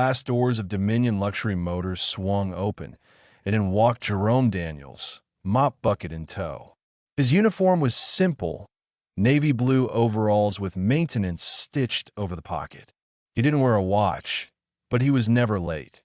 glass doors of Dominion Luxury Motors swung open, and in walked Jerome Daniels, mop bucket in tow. His uniform was simple, navy blue overalls with maintenance stitched over the pocket. He didn't wear a watch, but he was never late.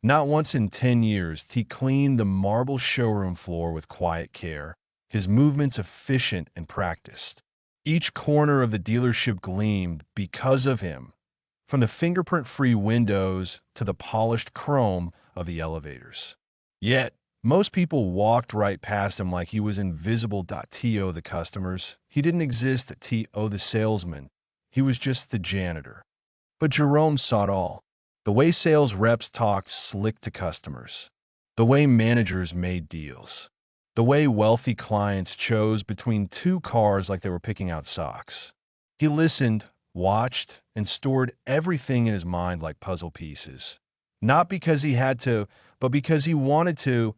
Not once in 10 years, he cleaned the marble showroom floor with quiet care, his movements efficient and practiced. Each corner of the dealership gleamed because of him, from the fingerprint-free windows to the polished chrome of the elevators. Yet, most people walked right past him like he was invisible. To the customers, he didn't exist. To the salesman, he was just the janitor. But Jerome saw it all. The way sales reps talked slick to customers. The way managers made deals. The way wealthy clients chose between two cars like they were picking out socks. He listened, watched, and stored everything in his mind like puzzle pieces. Not because he had to, but because he wanted to.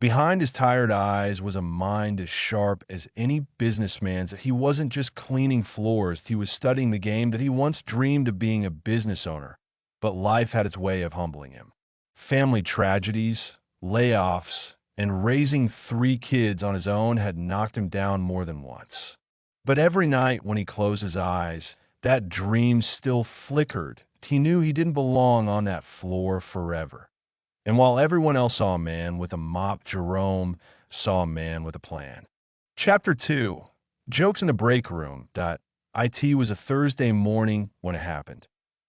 Behind his tired eyes was a mind as sharp as any businessman's. He wasn't just cleaning floors, he was studying the game that he once dreamed of being a business owner. But life had its way of humbling him. Family tragedies, layoffs, and raising 3 kids on his own had knocked him down more than once. But every night when he closed his eyes, that dream still flickered. He knew he didn't belong on that floor forever. And while everyone else saw a man with a mop, Jerome saw a man with a plan. Chapter 2. Jokes in the Break Room. It was a Thursday morning when it happened.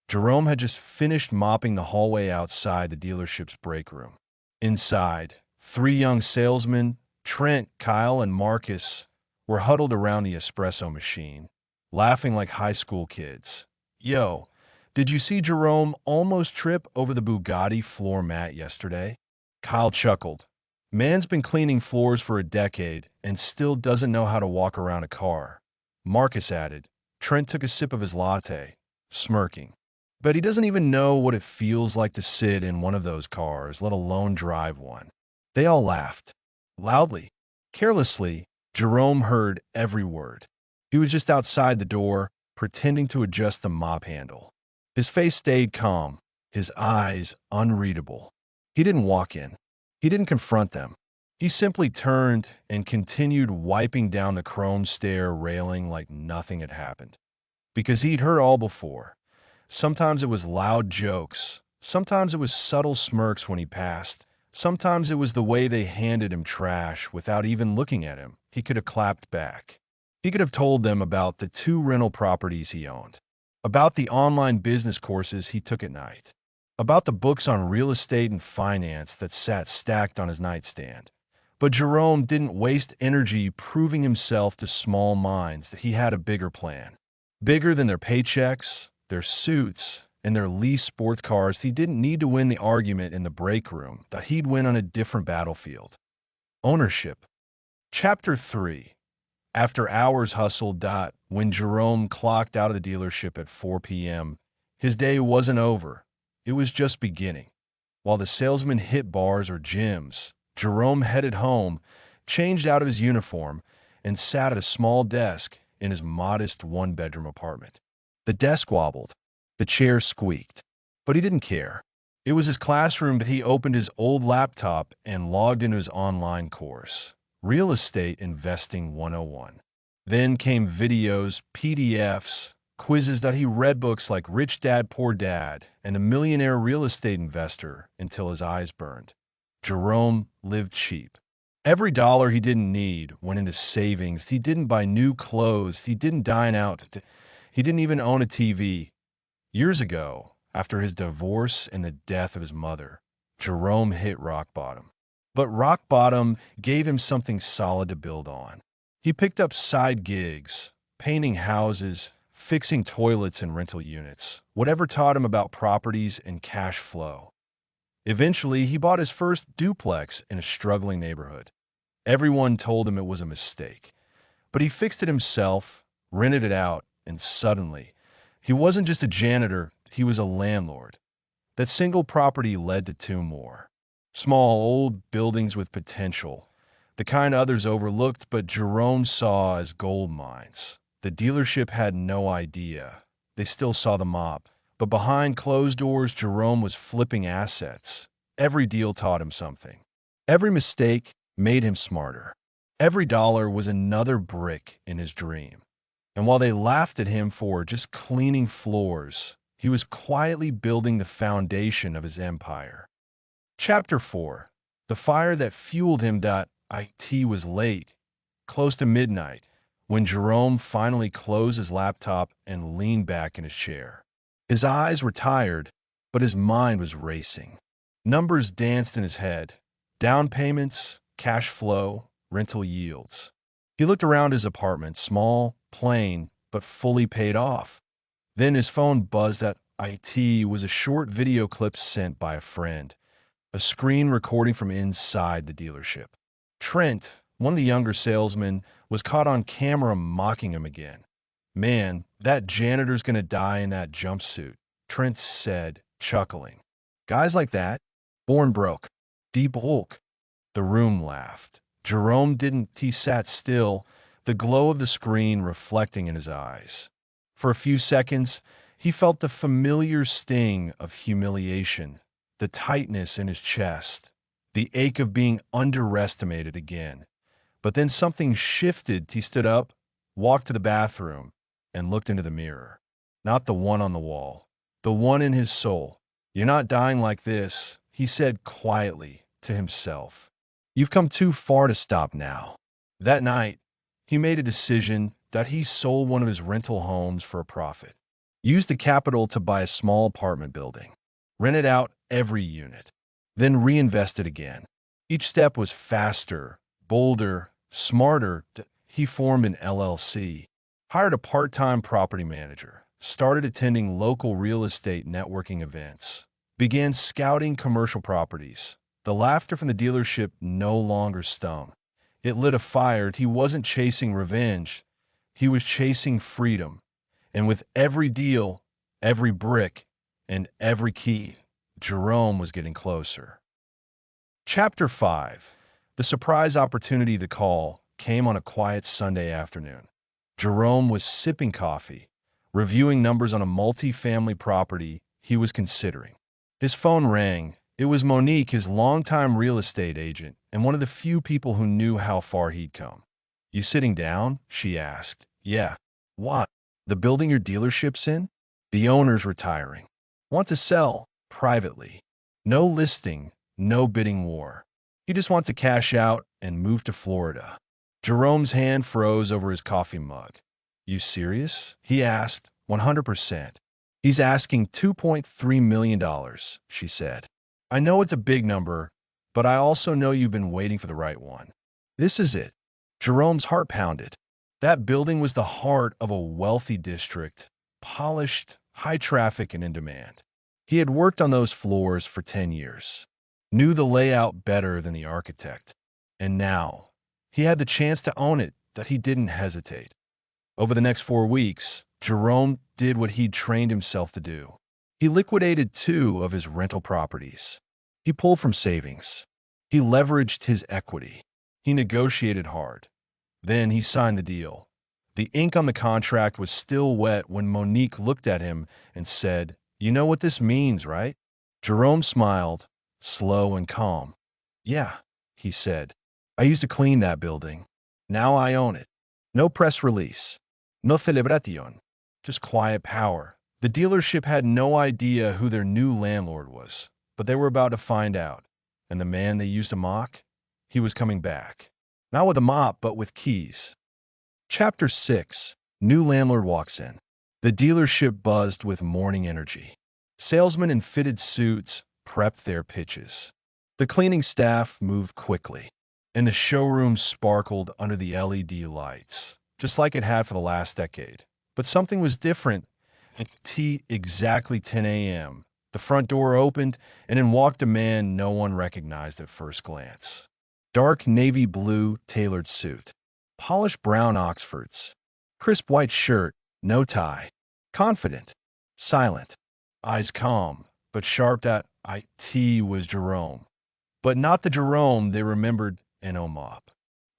Jerome had just finished mopping the hallway outside the dealership's break room. Inside, 3 young salesmen, Trent, Kyle, and Marcus, were huddled around the espresso machine, laughing like high school kids. "Yo, did you see Jerome almost trip over the Bugatti floor mat yesterday?" Kyle chuckled. "Man's been cleaning floors for a decade and still doesn't know how to walk around a car." Marcus added. Trent took a sip of his latte, smirking. "But he doesn't even know what it feels like to sit in one of those cars, let alone drive one." They all laughed. Loudly, carelessly, Jerome heard every word. He was just outside the door, pretending to adjust the mop handle. His face stayed calm, his eyes unreadable. He didn't walk in. He didn't confront them. He simply turned and continued wiping down the chrome stair railing like nothing had happened. Because he'd heard all before. Sometimes it was loud jokes. Sometimes it was subtle smirks when he passed. Sometimes it was the way they handed him trash without even looking at him. He could have clapped back. He could have told them about the 2 rental properties he owned, about the online business courses he took at night, about the books on real estate and finance that sat stacked on his nightstand. But Jerome didn't waste energy proving himself to small minds that he had a bigger plan. Bigger than their paychecks, their suits, and their leased sports cars. He didn't need to win the argument in the break room, that he'd win on a different battlefield. Ownership. Chapter 3. After hours hustled. When Jerome clocked out of the dealership at 4 p.m., his day wasn't over. It was just beginning. While the salesman hit bars or gyms, Jerome headed home, changed out of his uniform, and sat at a small desk in his modest 1-bedroom apartment. The desk wobbled. The chair squeaked. But he didn't care. It was his classroom, but he opened his old laptop and logged into his online course, Real Estate Investing 101. Then came videos, PDFs, quizzes that he read books like Rich Dad, Poor Dad and The Millionaire Real Estate Investor until his eyes burned. Jerome lived cheap. Every dollar he didn't need went into savings. He didn't buy new clothes. He didn't dine out. He didn't even own a TV. Years ago, after his divorce and the death of his mother, Jerome hit rock bottom. But rock bottom gave him something solid to build on. He picked up side gigs, painting houses, fixing toilets and rental units, whatever taught him about properties and cash flow. Eventually, he bought his first duplex in a struggling neighborhood. Everyone told him it was a mistake, but he fixed it himself, rented it out, and suddenly, he wasn't just a janitor, he was a landlord. That single property led to 2 more. Small, old buildings with potential, the kind others overlooked but Jerome saw as gold mines. The dealership had no idea. They still saw the mop, But behind closed doors, Jerome was flipping assets. Every deal taught him something. Every mistake made him smarter. Every dollar was another brick in his dream. And while they laughed at him for just cleaning floors, he was quietly building the foundation of his empire. Chapter 4. The fire that fueled him. It was late, close to midnight, when Jerome finally closed his laptop and leaned back in his chair. His eyes were tired, but his mind was racing. Numbers danced in his head. Down payments, cash flow, rental yields. He looked around his apartment, small, plain, but fully paid off. Then his phone buzzed. At it was a short video clip sent by a friend, a screen recording from inside the dealership. Trent, one of the younger salesmen, was caught on camera mocking him again. "Man, that janitor's gonna die in that jumpsuit," Trent said, chuckling. "Guys like that, born broke. Deep Hulk." The room laughed. Jerome didn't. He sat still, the glow of the screen reflecting in his eyes. For a few seconds, he felt the familiar sting of humiliation, the tightness in his chest, the ache of being underestimated again. But then something shifted. He stood up, walked to the bathroom, and looked into the mirror. Not the one on the wall, the one in his soul. "You're not dying like this," he said quietly to himself. "You've come too far to stop now." That night, he made a decision that he sold one of his rental homes for a profit. Used the capital to buy a small apartment building. Rented out every unit. Then reinvested again. Each step was faster, bolder, smarter. He formed an LLC. Hired a part-time property manager. Started attending local real estate networking events. Began scouting commercial properties. The laughter from the dealership no longer stung. It lit a fire. He wasn't chasing revenge. He was chasing freedom. And with every deal, every brick, and every key, Jerome was getting closer. Chapter 5. The surprise opportunity. The call came on a quiet Sunday afternoon. Jerome was sipping coffee, reviewing numbers on a multi-family property he was considering. His phone rang. It was Monique, his longtime real estate agent, and one of the few people who knew how far he'd come. "You sitting down?" she asked. "Yeah." "Why? The building your dealership's in? The owner's retiring. Want to sell, privately. No listing, no bidding war. He just wants to cash out and move to Florida." Jerome's hand froze over his coffee mug. "You serious?" he asked. 100%. "He's asking $2.3 million, she said. "I know it's a big number, but I also know you've been waiting for the right one. This is it." Jerome's heart pounded. That building was the heart of a wealthy district, polished, high traffic, and in demand. He had worked on those floors for 10 years, knew the layout better than the architect. And now, he had the chance to own it. That he didn't hesitate. Over the next 4 weeks, Jerome did what he'd trained himself to do. He liquidated 2 of his rental properties. He pulled from savings. He leveraged his equity. He negotiated hard. Then he signed the deal. The ink on the contract was still wet when Monique looked at him and said, "You know what this means, right?" Jerome smiled, slow and calm. "Yeah," he said. "I used to clean that building. Now I own it. No press release. No celebración. Just quiet power." The dealership had no idea who their new landlord was, but they were about to find out. And the man they used to mock? He was coming back. Not with a mop, but with keys. Chapter 6. New landlord walks in. The dealership buzzed with morning energy. Salesmen in fitted suits prepped their pitches. The cleaning staff moved quickly, and the showroom sparkled under the LED lights, just like it had for the last decade. But something was different. At exactly 10 a.m., the front door opened, and in walked a man no one recognized at first glance. Dark navy blue tailored suit, polished brown Oxfords, crisp white shirt, no tie. Confident, silent, eyes calm, but sharp. At it was Jerome. But not the Jerome they remembered in Omop.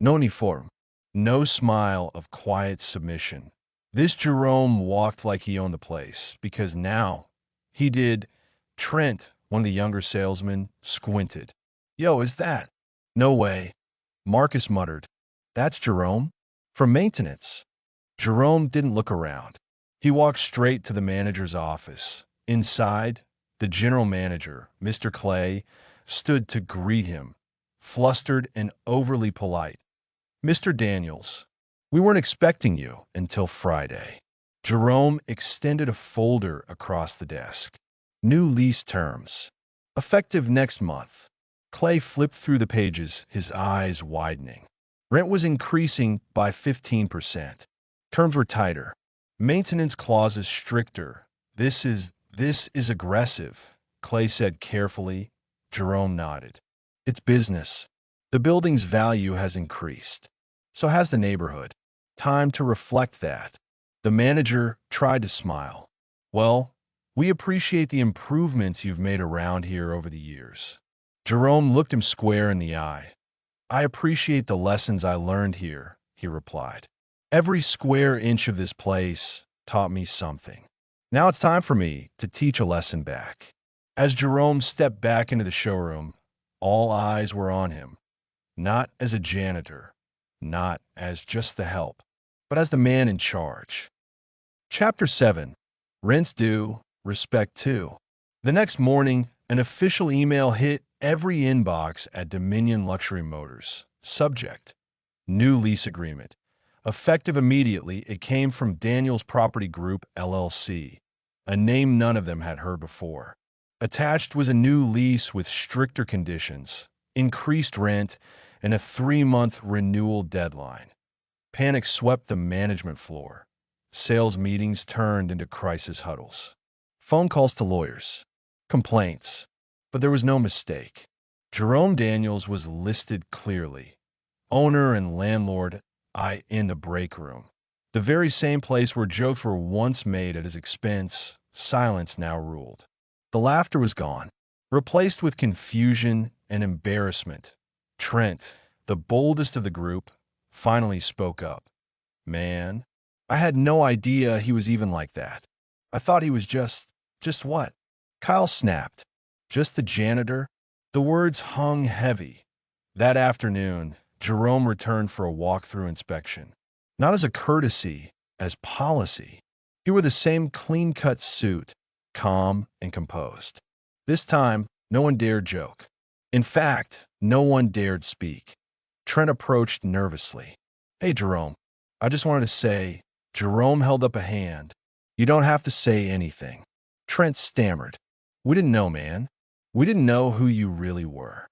No uniform, no smile of quiet submission. This Jerome walked like he owned the place, because now He did. Trent, one of the younger salesmen, squinted. Yo, is that? No way. Marcus muttered. That's Jerome? From maintenance. Jerome didn't look around. He walked straight to the manager's office. Inside, the general manager, Mr. Clay, stood to greet him, flustered and overly polite. Mr. Daniels, we weren't expecting you until Friday. Jerome extended a folder across the desk. New lease terms. Effective next month. Clay flipped through the pages, his eyes widening. Rent was increasing by 15%. Terms were tighter. Maintenance clauses stricter. This is aggressive, Clay said carefully. Jerome nodded. It's business. The building's value has increased. So has the neighborhood. Time to reflect that. The manager tried to smile. Well, we appreciate the improvements you've made around here over the years. Jerome looked him square in the eye. I appreciate the lessons I learned here, he replied. Every square inch of this place taught me something. Now it's time for me to teach a lesson back. As Jerome stepped back into the showroom, all eyes were on him, not as a janitor, not as just the help, but as the man in charge. Chapter 7. Rent's due, respect too. The next morning, an official email hit every inbox at Dominion Luxury Motors. Subject: New lease agreement. Effective immediately, it came from Daniels Property Group, LLC, a name none of them had heard before. Attached was a new lease with stricter conditions, increased rent, and a 3-month renewal deadline. Panic swept the management floor. Sales meetings turned into crisis huddles. Phone calls to lawyers. Complaints. But there was no mistake. Jerome Daniels was listed clearly. Owner and landlord in the break room. The very same place where jokes were once made at his expense, silence now ruled. The laughter was gone, replaced with confusion and embarrassment. Trent, the boldest of the group, finally spoke up. Man, I had no idea he was even like that. I thought he was just what? Kyle snapped. Just the janitor? The words hung heavy. That afternoon, Jerome returned for a walkthrough inspection. Not as a courtesy, as policy. He wore the same clean-cut suit, calm and composed. This time, no one dared joke. In fact, no one dared speak. Trent approached nervously. Hey, Jerome. I just wanted to say, Jerome held up a hand. You don't have to say anything. Trent stammered. We didn't know, man. We didn't know who you really were.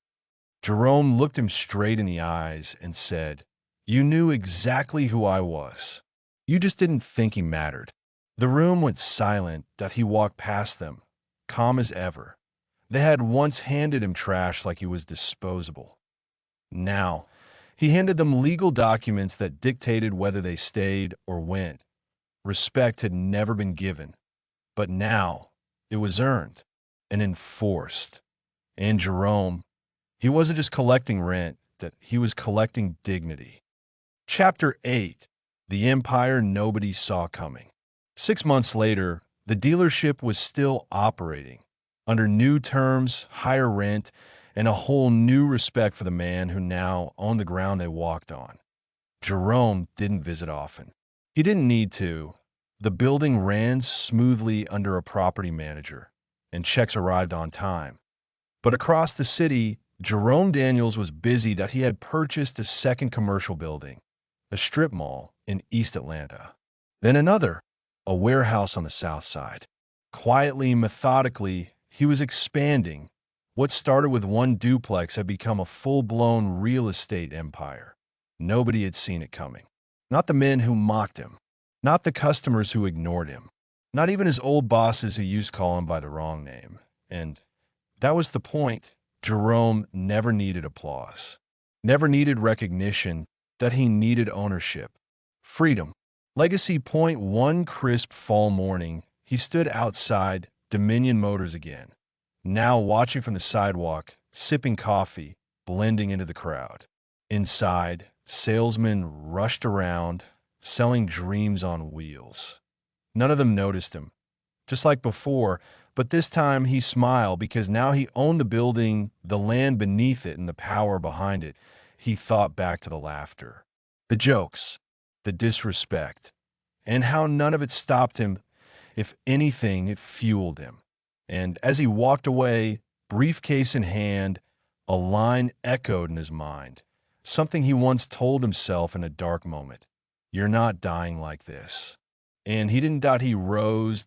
Jerome looked him straight in the eyes and said, You knew exactly who I was. You just didn't think he mattered. The room went silent that he walked past them, calm as ever. They had once handed him trash like he was disposable. Now, he handed them legal documents that dictated whether they stayed or went. Respect had never been given, but now it was earned and enforced. And Jerome, he wasn't just collecting rent, that he was collecting dignity. Chapter 8. The Empire Nobody Saw Coming. 6 months later, the dealership was still operating, under new terms, higher rent, and a whole new respect for the man who now owned the ground they walked on. Jerome didn't visit often. He didn't need to. The building ran smoothly under a property manager, and checks arrived on time. But across the city, Jerome Daniels was busy that he had purchased a second commercial building, a strip mall in East Atlanta. Then another, a warehouse on the south side. Quietly, methodically, he was expanding. What started with one duplex had become a full-blown real estate empire. Nobody had seen it coming. Not the men who mocked him. Not the customers who ignored him. Not even his old bosses who used to call him by the wrong name. And that was the point. Jerome never needed applause. Never needed recognition, that he needed ownership. Freedom. Legacy Point. One crisp fall morning, he stood outside Dominion Motors again, now watching from the sidewalk, sipping coffee, blending into the crowd. Inside, salesmen rushed around, selling dreams on wheels. None of them noticed him. Just like before, But this time he smiled because now he owned the building, the land beneath it, and the power behind it. He thought back to the laughter, the jokes, the disrespect, and how none of it stopped him. If anything, it fueled him. And as he walked away, briefcase in hand, a line echoed in his mind, something he once told himself in a dark moment. You're not dying like this. And he didn't doubt he rose,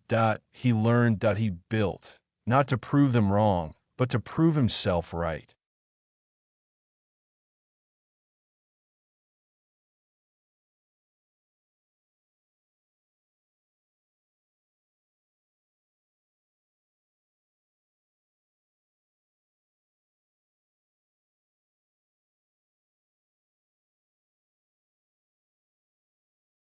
he learned, he built, not to prove them wrong, but to prove himself right.